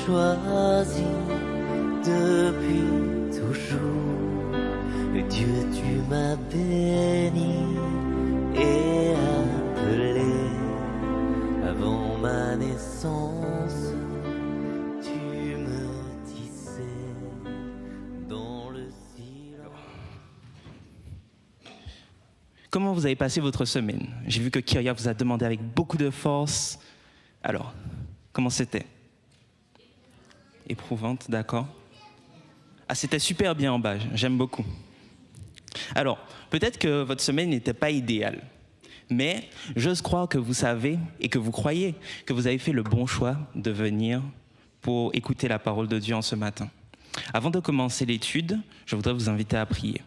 choisi depuis toujours. Dieu, tu m'as béni et appelé avant ma naissance. Tu me tissais dans le silence. Comment vous avez passé votre semaine? J'ai vu que Kyria vous a demandé avec beaucoup de force. Alors, comment c'était? Éprouvante, d'accord. Ah, c'était super bien en bas, j'aime beaucoup. Alors, peut-être que votre semaine n'était pas idéale, mais j'ose croire que vous savez et que vous croyez que vous avez fait le bon choix de venir pour écouter la parole de Dieu en ce matin. Avant de commencer l'étude, je voudrais vous inviter à prier.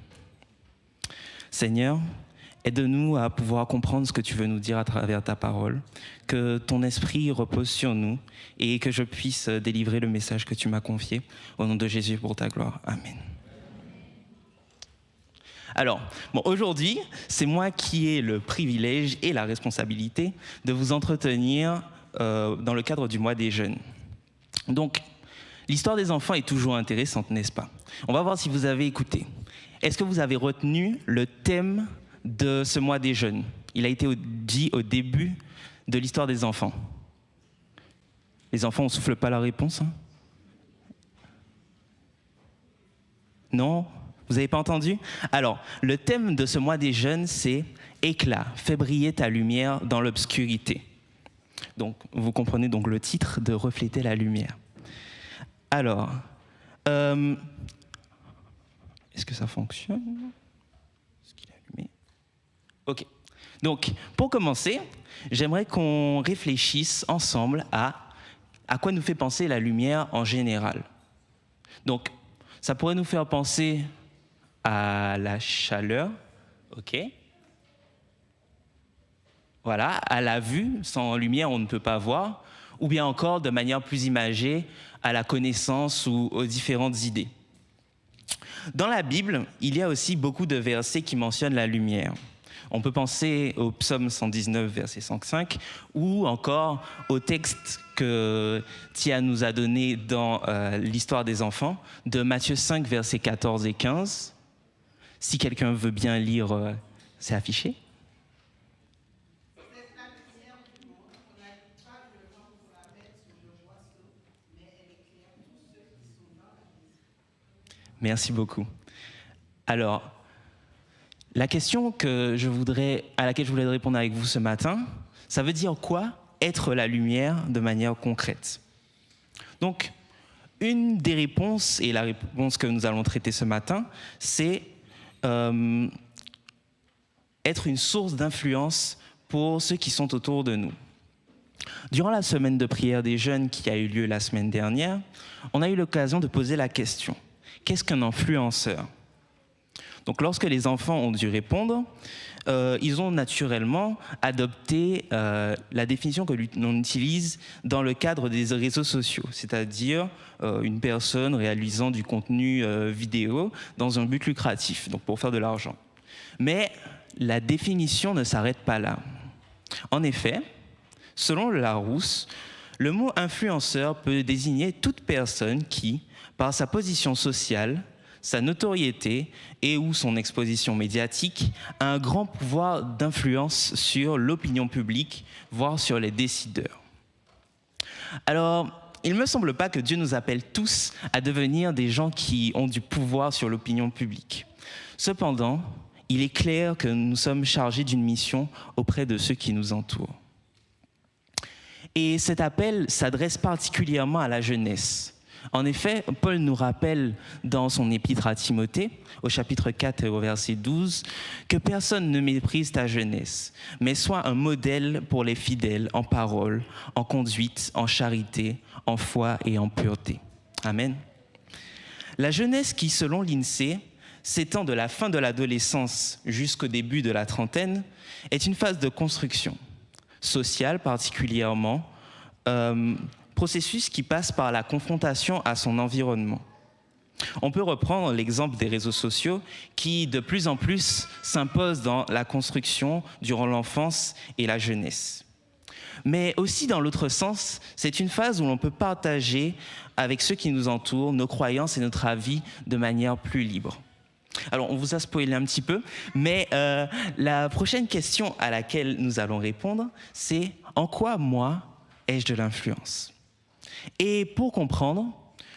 Seigneur, aide-nous à pouvoir comprendre ce que tu veux nous dire à travers ta parole, que ton esprit repose sur nous et que je puisse délivrer le message que tu m'as confié. Au nom de Jésus, pour ta gloire. Amen. Alors, aujourd'hui, c'est moi qui ai le privilège et la responsabilité de vous entretenir dans le cadre du mois des jeunes. Donc, l'histoire des enfants est toujours intéressante, n'est-ce pas? On va voir si vous avez écouté. Est-ce que vous avez retenu le thème de ce mois des jeunes? Il a été dit au début de l'histoire des enfants. Les enfants, on ne souffle pas la réponse, hein? Non? Vous n'avez pas entendu? Alors, le thème de ce mois des jeunes, c'est « Éclat, fais briller ta lumière dans l'obscurité ». Donc, vous comprenez donc le titre de « Refléter la lumière ». Alors, est-ce que ça fonctionne? Est-ce qu'il est allumé? Ok. Donc, pour commencer, j'aimerais qu'on réfléchisse ensemble à quoi nous fait penser la lumière en général. Donc, ça pourrait nous faire penser à la chaleur, ok. Voilà, à la vue, sans lumière on ne peut pas voir, ou bien encore de manière plus imagée, à la connaissance ou aux différentes idées. Dans la Bible, il y a aussi beaucoup de versets qui mentionnent la lumière. On peut penser au psaume 119, verset 105, ou encore au texte que Tia nous a donné dans l'histoire des enfants, de Matthieu 5, versets 14 et 15. Si quelqu'un veut bien lire, c'est affiché. Merci beaucoup. Alors, la question à laquelle je voulais répondre avec vous ce matin, ça veut dire quoi être la lumière de manière concrète? Donc, une des réponses, et la réponse que nous allons traiter ce matin, c'est être une source d'influence pour ceux qui sont autour de nous. Durant la semaine de prière des jeunes qui a eu lieu la semaine dernière, on a eu l'occasion de poser la question, qu'est-ce qu'un influenceur? Donc lorsque les enfants ont dû répondre, ils ont naturellement adopté la définition que l'on utilise dans le cadre des réseaux sociaux, c'est-à-dire une personne réalisant du contenu vidéo dans un but lucratif, donc pour faire de l'argent. Mais la définition ne s'arrête pas là. En effet, selon le Larousse, le mot influenceur peut désigner toute personne qui, par sa position sociale, sa notoriété et ou son exposition médiatique, a un grand pouvoir d'influence sur l'opinion publique, voire sur les décideurs. Alors, il ne me semble pas que Dieu nous appelle tous à devenir des gens qui ont du pouvoir sur l'opinion publique. Cependant, il est clair que nous sommes chargés d'une mission auprès de ceux qui nous entourent. Et cet appel s'adresse particulièrement à la jeunesse. En effet, Paul nous rappelle dans son épître à Timothée, au chapitre 4 et au verset 12, que personne ne méprise ta jeunesse, mais sois un modèle pour les fidèles en parole, en conduite, en charité, en foi et en pureté. Amen. La jeunesse qui, selon l'INSEE, s'étend de la fin de l'adolescence jusqu'au début de la trentaine, est une phase de construction, sociale particulièrement, processus qui passe par la confrontation à son environnement. On peut reprendre l'exemple des réseaux sociaux qui, de plus en plus, s'imposent dans la construction durant l'enfance et la jeunesse. Mais aussi dans l'autre sens, c'est une phase où l'on peut partager avec ceux qui nous entourent nos croyances et notre avis de manière plus libre. Alors, on vous a spoilé un petit peu, mais la prochaine question à laquelle nous allons répondre, c'est « En quoi, moi, ai-je de l'influence ?» Et pour comprendre,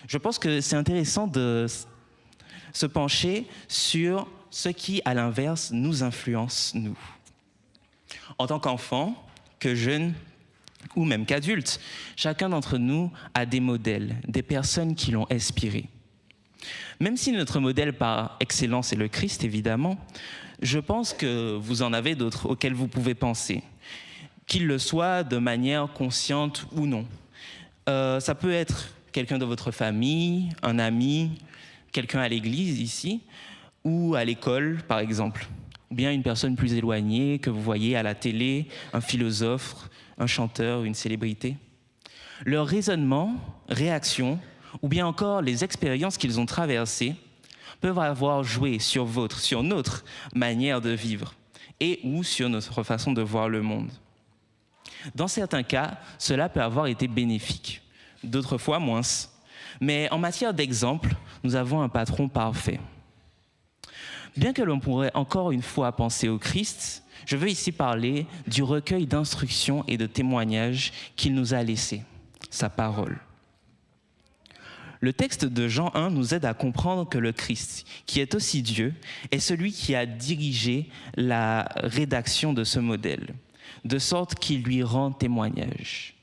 je pense que c'est intéressant de se pencher sur ce qui, à l'inverse, nous influence, nous. En tant qu'enfant, que jeune ou même qu'adulte, chacun d'entre nous a des modèles, des personnes qui l'ont inspiré. Même si notre modèle par excellence est le Christ, évidemment, je pense que vous en avez d'autres auxquels vous pouvez penser, qu'ils le soient de manière consciente ou non. Ça peut être quelqu'un de votre famille, un ami, quelqu'un à l'église ici, ou à l'école, par exemple. Ou bien une personne plus éloignée que vous voyez à la télé, un philosophe, un chanteur, une célébrité. Leur raisonnement, réaction, ou bien encore les expériences qu'ils ont traversées peuvent avoir joué sur notre manière de vivre et ou sur notre façon de voir le monde. Dans certains cas, cela peut avoir été bénéfique, d'autres fois moins. Mais en matière d'exemple, nous avons un patron parfait. Bien que l'on pourrait encore une fois penser au Christ, je veux ici parler du recueil d'instructions et de témoignages qu'il nous a laissés, sa parole. Le texte de Jean 1 nous aide à comprendre que le Christ, qui est aussi Dieu, est celui qui a dirigé la rédaction de ce modèle, de sorte qu'il lui rend témoignage.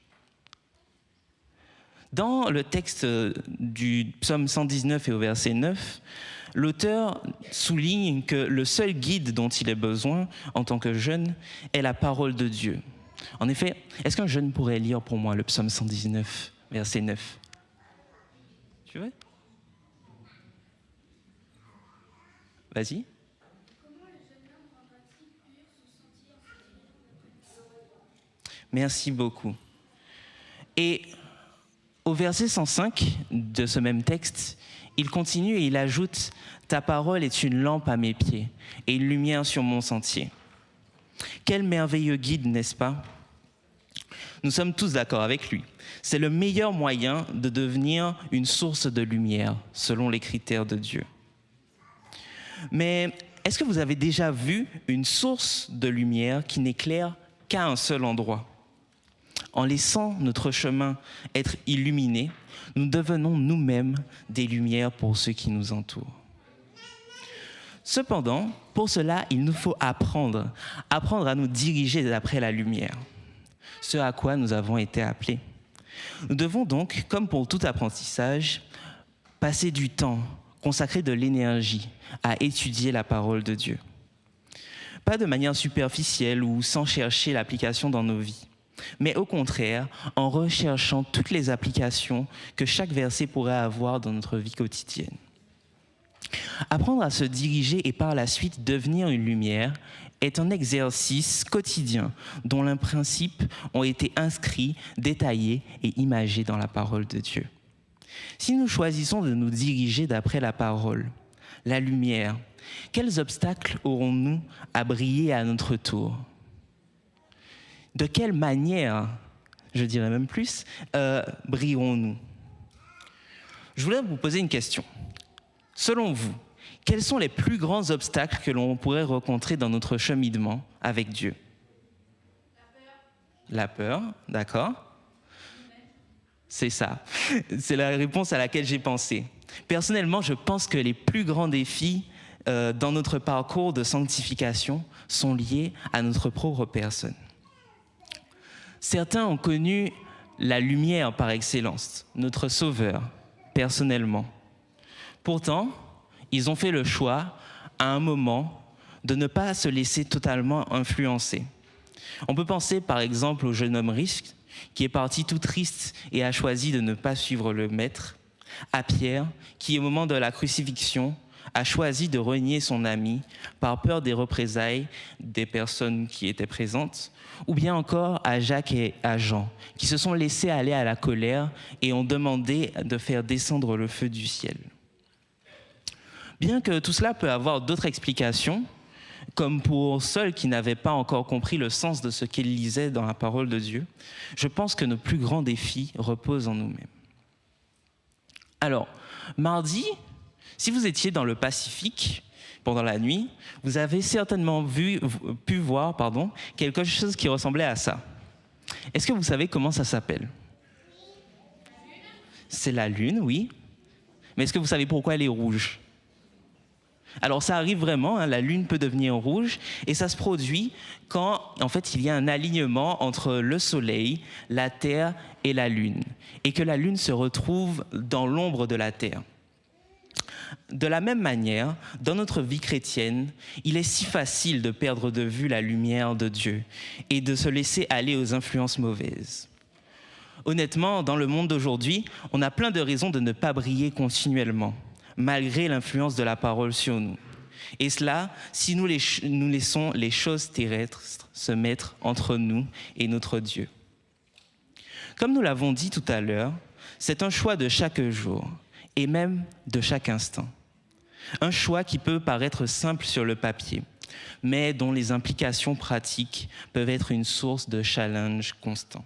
Dans le texte du psaume 119 et au verset 9, l'auteur souligne que le seul guide dont il ait besoin en tant que jeune est la parole de Dieu. En effet, est-ce qu'un jeune pourrait lire pour moi le psaume 119, verset 9 ? Tu veux ? Vas-y. Merci beaucoup. Et au verset 105 de ce même texte, il continue et il ajoute « Ta parole est une lampe à mes pieds et une lumière sur mon sentier. » Quel merveilleux guide, n'est-ce pas ? Nous sommes tous d'accord avec lui. C'est le meilleur moyen de devenir une source de lumière, selon les critères de Dieu. Mais est-ce que vous avez déjà vu une source de lumière qui n'éclaire qu'à un seul endroit ? En laissant notre chemin être illuminé, nous devenons nous-mêmes des lumières pour ceux qui nous entourent. Cependant, pour cela, il nous faut apprendre à nous diriger d'après la lumière, ce à quoi nous avons été appelés. Nous devons donc, comme pour tout apprentissage, passer du temps, consacrer de l'énergie à étudier la parole de Dieu. Pas de manière superficielle ou sans chercher l'application dans nos vies, mais au contraire, en recherchant toutes les applications que chaque verset pourrait avoir dans notre vie quotidienne. Apprendre à se diriger et par la suite devenir une lumière est un exercice quotidien dont les principes ont été inscrits, détaillés et imagés dans la parole de Dieu. Si nous choisissons de nous diriger d'après la parole, la lumière, quels obstacles aurons-nous à briller à notre tour ? De quelle manière, je dirais même plus, brillerons-nous ? Je voulais vous poser une question. Selon vous, quels sont les plus grands obstacles que l'on pourrait rencontrer dans notre cheminement avec Dieu ? La peur, d'accord ? C'est ça. C'est la réponse à laquelle j'ai pensé. Personnellement, je pense que les plus grands défis dans notre parcours de sanctification sont liés à notre propre personne. Certains ont connu la lumière par excellence, notre Sauveur, personnellement. Pourtant, ils ont fait le choix, à un moment, de ne pas se laisser totalement influencer. On peut penser par exemple au jeune homme riche, qui est parti tout triste et a choisi de ne pas suivre le maître, à Pierre, qui au moment de la crucifixion a choisi de renier son ami par peur des représailles des personnes qui étaient présentes, ou bien encore à Jacques et à Jean, qui se sont laissés aller à la colère et ont demandé de faire descendre le feu du ciel. Bien que tout cela peut avoir d'autres explications, comme pour ceux qui n'avaient pas encore compris le sens de ce qu'ils lisaient dans la parole de Dieu, je pense que nos plus grands défis reposent en nous-mêmes. Alors, mardi, si vous étiez dans le Pacifique pendant la nuit, vous avez certainement pu voir quelque chose qui ressemblait à ça. Est-ce que vous savez comment ça s'appelle? C'est la lune, oui. Mais est-ce que vous savez pourquoi elle est rouge? Alors ça arrive vraiment, la lune peut devenir rouge et ça se produit quand en fait il y a un alignement entre le soleil, la terre et la lune et que la lune se retrouve dans l'ombre de la terre. De la même manière, dans notre vie chrétienne, il est si facile de perdre de vue la lumière de Dieu et de se laisser aller aux influences mauvaises. Honnêtement, dans le monde d'aujourd'hui, on a plein de raisons de ne pas briller continuellement, malgré l'influence de la parole sur nous. Et cela, si nous laissons les choses terrestres se mettre entre nous et notre Dieu. Comme nous l'avons dit tout à l'heure, c'est un choix de chaque jour, et même de chaque instant. Un choix qui peut paraître simple sur le papier, mais dont les implications pratiques peuvent être une source de challenge constant.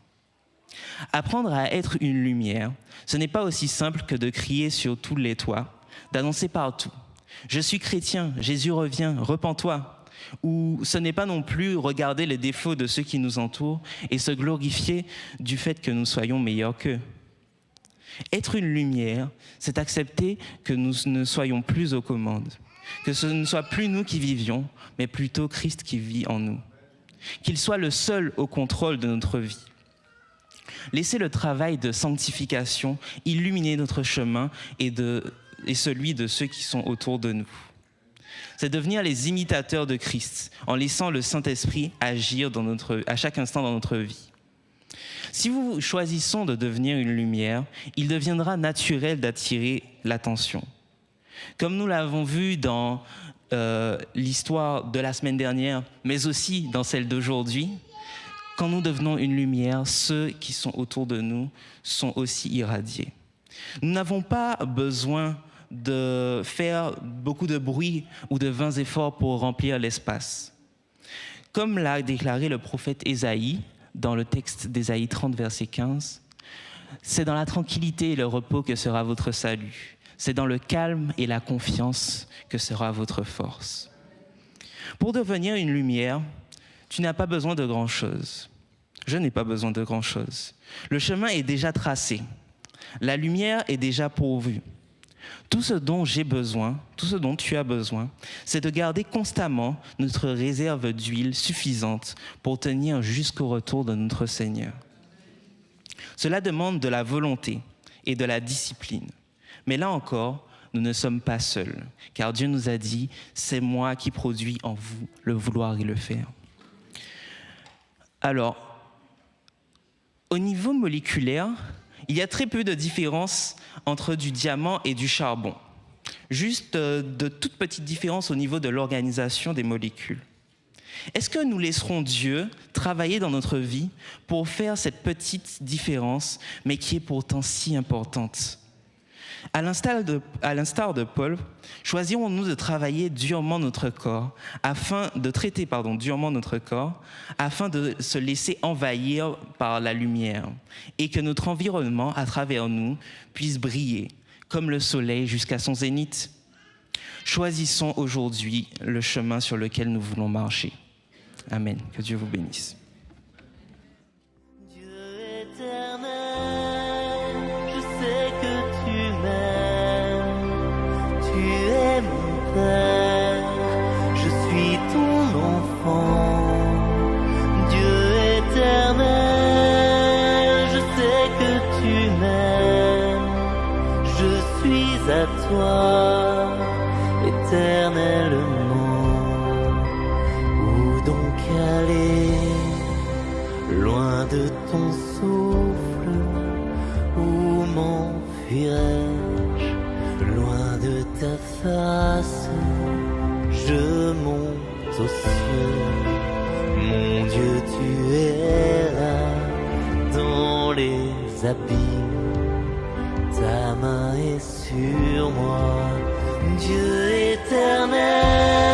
Apprendre à être une lumière, ce n'est pas aussi simple que de crier sur tous les toits, d'annoncer partout « Je suis chrétien, Jésus revient, repens-toi » ou ce n'est pas non plus regarder les défauts de ceux qui nous entourent et se glorifier du fait que nous soyons meilleurs qu'eux. Être une lumière, c'est accepter que nous ne soyons plus aux commandes, que ce ne soit plus nous qui vivions, mais plutôt Christ qui vit en nous, qu'il soit le seul au contrôle de notre vie. Laisser le travail de sanctification illuminer notre chemin et celui de ceux qui sont autour de nous. C'est devenir les imitateurs de Christ en laissant le Saint-Esprit agir à chaque instant dans notre vie. Si nous choisissons de devenir une lumière, il deviendra naturel d'attirer l'attention. Comme nous l'avons vu dans l'histoire de la semaine dernière, mais aussi dans celle d'aujourd'hui, quand nous devenons une lumière, ceux qui sont autour de nous sont aussi irradiés. Nous n'avons pas besoin de faire beaucoup de bruit ou de vains efforts pour remplir l'espace. Comme l'a déclaré le prophète Ésaïe, dans le texte d'Ésaïe 30, verset 15, « C'est dans la tranquillité et le repos que sera votre salut. C'est dans le calme et la confiance que sera votre force. » Pour devenir une lumière, tu n'as pas besoin de grand-chose. Je n'ai pas besoin de grand-chose. Le chemin est déjà tracé. La lumière est déjà pourvue. Tout ce dont j'ai besoin, tout ce dont tu as besoin, c'est de garder constamment notre réserve d'huile suffisante pour tenir jusqu'au retour de notre Seigneur. Cela demande de la volonté et de la discipline. Mais là encore, nous ne sommes pas seuls, car Dieu nous a dit « C'est moi qui produis en vous le vouloir et le faire ». Alors, au niveau moléculaire, il y a très peu de différence entre du diamant et du charbon. Juste de toutes petites différences au niveau de l'organisation des molécules. Est-ce que nous laisserons Dieu travailler dans notre vie pour faire cette petite différence, mais qui est pourtant si importante ? À l'instar de Paul, choisirons-nous de travailler durement notre corps, de traiter durement notre corps, afin de se laisser envahir par la lumière et que notre environnement, à travers nous, puisse briller comme le soleil jusqu'à son zénith. Choisissons aujourd'hui le chemin sur lequel nous voulons marcher. Amen. Que Dieu vous bénisse. Je suis ton enfant, Dieu éternel, je sais que tu m'aimes, je suis à toi, éternellement. Où donc aller, loin de ton souffle, où m'enfuirai-je, loin de ta face, je monte aux cieux. Mon Dieu, tu es là, dans les abîmes, ta main est sur moi. Dieu éternel,